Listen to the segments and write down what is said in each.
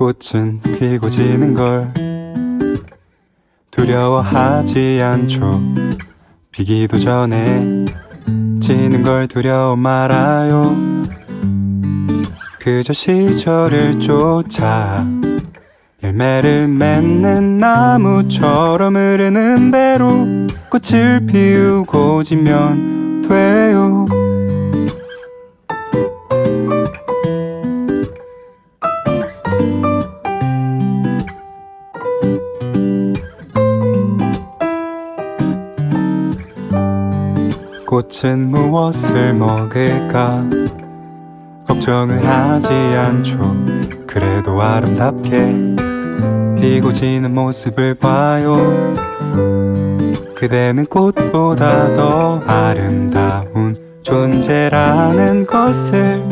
꽃은 피고 지는 걸 두려워하지 않죠. 피기도 전에 지는 걸 두려워 말아요. 그저 시절을 쫓아 열매를 맺는 나무처럼 흐르는 대로 꽃을 피우고 지면 돼요. 꽃은 무엇을 먹을까 걱정을 하지 않죠. 그래도 아름답게 피고 지는 모습을 봐요. 그대는 꽃보다 더 아름다운 존재라는 것을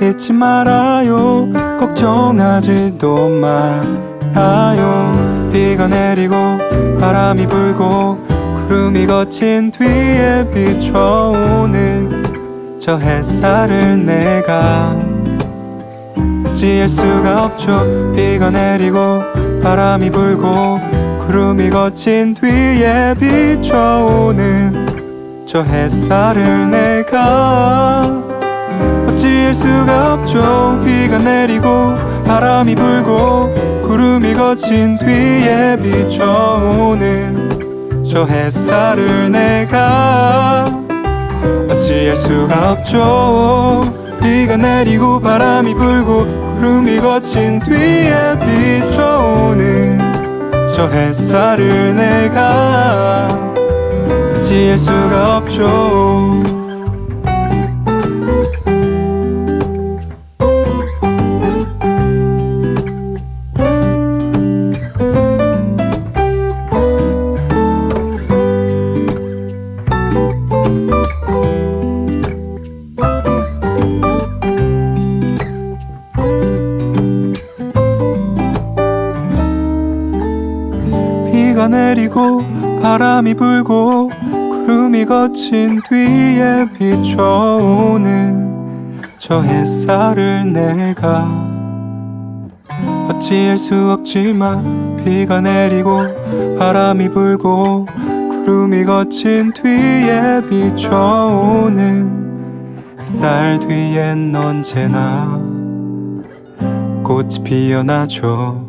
잊지 말아요. 걱정하지도 말아요. 비가 내리고 바람이 불고 구름이 거친 뒤에 비춰오는 저 햇살을 내가 어찌할 수가 없죠. 비가 내리고 바람이 불고 구름이 거친 뒤에 비춰오는 저 햇살을 내가 어찌할 수가 없죠. 비가 내리고 바람이 불고 구름이 거친 뒤에 비춰오는 저 햇살을 내가 어찌할 수가 없죠. 비가 내리고 바람이 불고 구름이 거친 뒤에 비춰오는 저 햇살을 내가 어찌할 수가 없죠. 비가 내리고 바람이 불고 구름이 거친 뒤에 비춰오는 저 햇살을 내가 어찌할 수 없지만 비가 내리고 바람이 불고 구름이 거친 뒤에 비춰오는 햇살 뒤엔 언제나 꽃이 피어나죠.